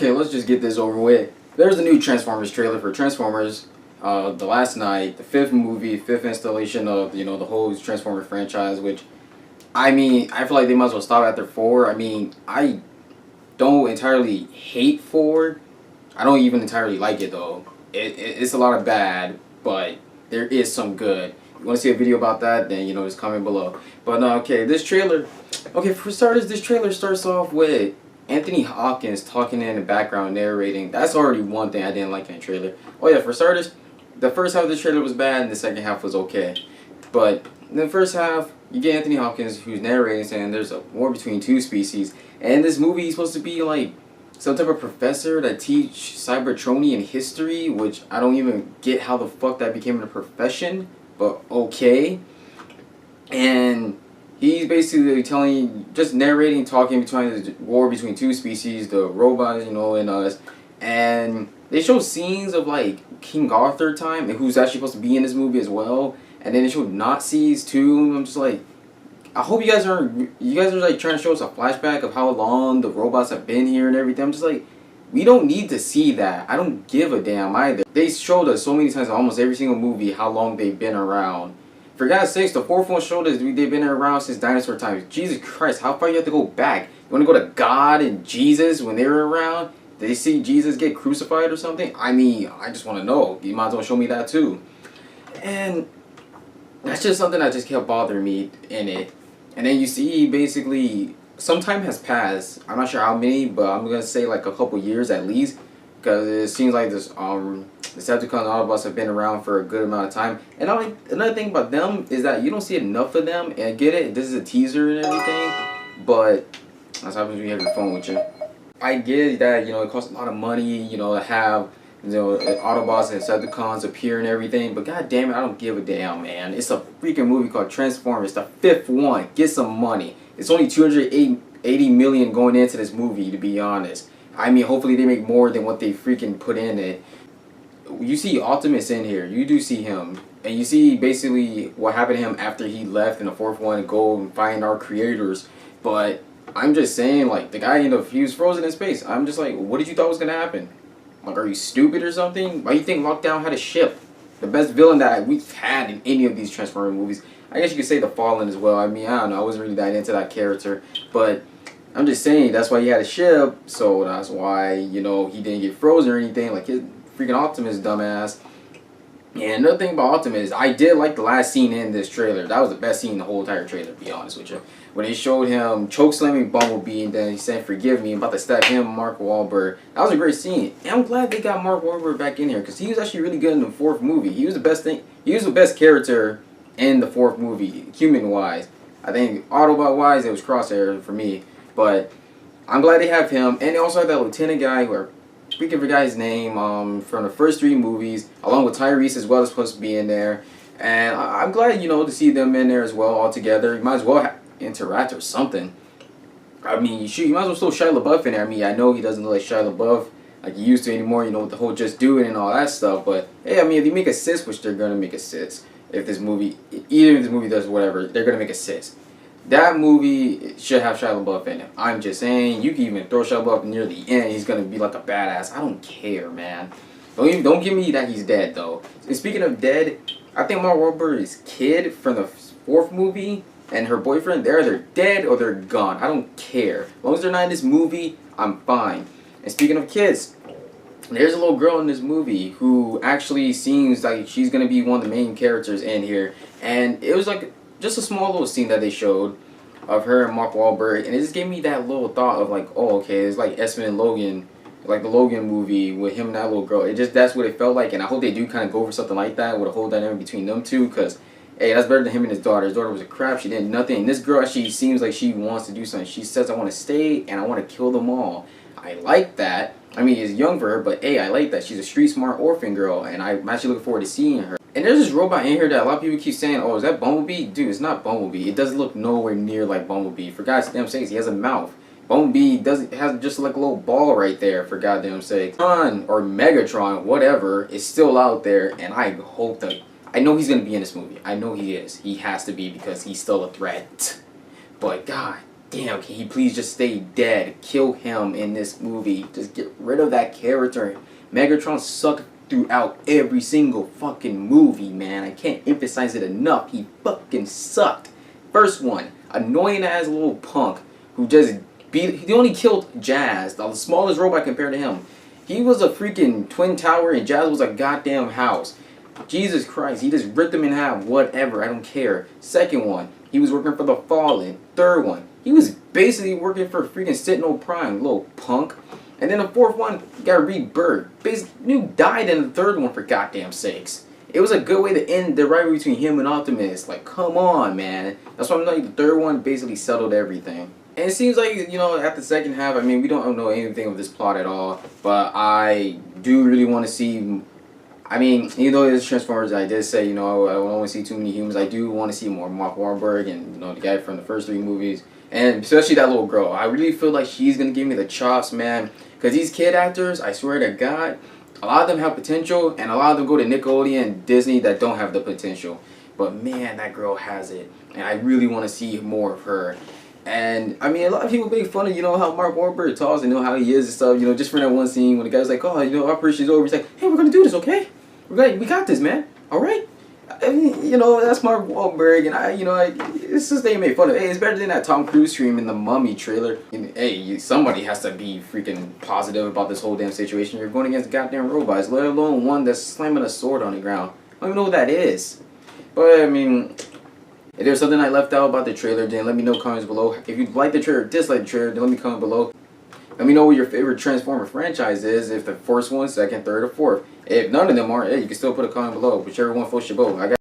Okay, let's just get this over with. There's a new Transformers trailer for Transformers. The last night, the fifth movie, fifth installation of the whole Transformers franchise. Which, I mean, I feel like they might as well stop after four. I mean, I don't entirely hate four. I don't even entirely like it though. It's a lot of bad, but there is some good. You want to see a video about that? Then just comment below. But okay, this trailer. Okay, for starters, this trailer starts off with Anthony Hopkins talking in the background, narrating. That's already one thing I didn't like in the trailer. Oh yeah, for starters, the first half of the trailer was bad, and the second half was okay. But in the first half, you get Anthony Hopkins who's narrating, saying there's a war between two species, and this movie is supposed to be like some type of professor that teach Cybertronian history, which I don't even get how the fuck that became a profession, but okay. And he's basically just narrating, talking between the war between two species, the robots, and us. And they show scenes of like King Arthur time, and who's actually supposed to be in this movie as well. And then they show Nazis too. I'm just like, I hope you guys are like trying to show us a flashback of how long the robots have been here and everything. I'm just like, we don't need to see that. I don't give a damn either. They showed us so many times in almost every single movie how long they've been around. For God's sakes, the fourth one showed us they've been around since dinosaur times. Jesus Christ, how far you have to go back? You want to go to God and Jesus when they were around? Did they see Jesus get crucified or something? I mean, I just want to know. You might as well show me that too. And that's just something that just kept bothering me in it. And then you see basically some time has passed. I'm not sure how many, but I'm gonna say like a couple years at least, because it seems like this the Decepticons and Autobots have been around for a good amount of time. And another thing about them is that you don't see enough of them. And I get it, this is a teaser and everything, but that's happens when you have your phone with you. I get that it costs a lot of money to have Autobots and Decepticons appear and everything, but god damn it, I don't give a damn, man. It's a freaking movie called Transformers, the fifth one. Get some money. It's only 280 million going into this movie, to be honest. I mean, hopefully they make more than what they freaking put in it. You see Optimus in here. You do see him. And you see basically what happened to him after he left in the fourth one to go and find our creators. But I'm just saying, like, the guy he was frozen in space. I'm just like, what did you thought was gonna happen? Like, are you stupid or something? Why do you think Lockdown had a ship? The best villain that we've had in any of these Transformers movies. I guess you could say the Fallen as well. I mean, I don't know. I wasn't really that into that character. But I'm just saying, that's why he had a ship. So that's why, he didn't get frozen or anything. Like, his freaking Optimus dumbass. And another thing about Optimus, I did like the last scene in this trailer. That was the best scene in the whole entire trailer, to be honest with you. When they showed him chokeslamming Bumblebee and then he said, "Forgive me," I'm about to stab him, Mark Wahlberg. That was a great scene. And I'm glad they got Mark Wahlberg back in here, because he was actually really good in the fourth movie. He was the best thing. He was the best character in the fourth movie, human-wise. I think Autobot-wise, it was Crosshair for me. But I'm glad they have him. And they also have that lieutenant guy who freaking forgot his name from the first three movies, along with Tyrese as well, is supposed to be in there. And I'm glad, to see them in there as well all together. You might as well interact or something. I mean, shoot, you might as well throw Shia LaBeouf in there. I mean, I know he doesn't look like Shia LaBeouf like he used to anymore, with the whole Just Do It and all that stuff. But, hey, I mean, if you make a sis, which they're going to make a sis, either if this movie does whatever, they're going to make a sis. That movie should have Shia LaBeouf in it. I'm just saying, you can even throw Shia LaBeouf near the end. He's gonna be like a badass. I don't care, man. Don't give me that he's dead though. And speaking of dead, I think Mark Wahlberg's kid from the fourth movie and her boyfriend, they're either dead or they're gone. I don't care. As long as they're not in this movie, I'm fine. And speaking of kids, there's a little girl in this movie who actually seems like she's gonna be one of the main characters in here, and it was like just a small little scene that they showed of her and Mark Wahlberg, and it just gave me that little thought of like, oh, okay, it's like Espen and Logan, like the Logan movie with him and that little girl. That's what it felt like, and I hope they do kind of go for something like that with a whole dynamic between them two, because, hey, that's better than him and his daughter. His daughter was a crap. She did nothing. And this girl actually seems like she wants to do something. She says, I want to stay, and I want to kill them all. I like that. I mean, it's young for her, but, hey, I like that. She's a street-smart orphan girl, and I'm actually looking forward to seeing her. And there's this robot in here that a lot of people keep saying, oh, is that Bumblebee? Dude, it's not Bumblebee. It doesn't look nowhere near like Bumblebee. For God's damn sakes, he has a mouth. Bumblebee has just like a little ball right there, for goddamn sakes. Tron or Megatron, whatever, is still out there, and I hope that... I know he's going to be in this movie. I know he is. He has to be, because he's still a threat. But god damn, can he please just stay dead? Kill him in this movie. Just get rid of that character. Megatron sucked throughout every single fucking movie, man. I can't emphasize it enough. He fucking sucked. First one, annoying ass little punk who just he only killed Jazz, the smallest robot compared to him. He was a freaking twin tower and Jazz was a goddamn house. Jesus Christ, he just ripped him in half. Whatever, I don't care. Second one, he was working for the Fallen. Third one, he was basically working for freaking Sentinel Prime, little punk. And then the fourth one, you got Reed Bird. Basically, you died in the third one for goddamn sakes. It was a good way to end the rivalry between him and Optimus. Like, come on, man. That's why I'm like, the third one basically settled everything. And it seems like, you know, at the second half, I mean, we don't know anything of this plot at all. But I do really want to see... I mean, even though it's Transformers, I did say, you know, I don't want to see too many humans. I do want to see more Mark Wahlberg and, you know, the guy from the first 3 movies. And especially that little girl. I really feel like she's going to give me the chops, man. Because these kid actors, I swear to God, a lot of them have potential. And a lot of them go to Nickelodeon and Disney that don't have the potential. But, man, that girl has it. And I really want to see more of her. And, I mean, a lot of people make fun of, you know, how Mark Wahlberg talks and, you know, how he is and stuff. You know, just for that one scene when the guy's like, oh, you know, operation's over. He's like, hey, we're going to do this, okay? We got this, man. All right? I mean, you know, that's Mark Wahlberg, and it's just they made fun of. Hey, it's better than that Tom Cruise stream in the Mummy trailer. And, hey, somebody has to be freaking positive about this whole damn situation. You're going against goddamn robots, let alone one that's slamming a sword on the ground. I don't even know what that is. But, I mean... If there's something I left out about the trailer, then let me know in the comments below. If you like the trailer or dislike the trailer, then let me comment below. Let me know what your favorite Transformer franchise is. If the first one, second, third, or fourth. If none of them are, hey, you can still put a comment below. Whichever one floats your boat.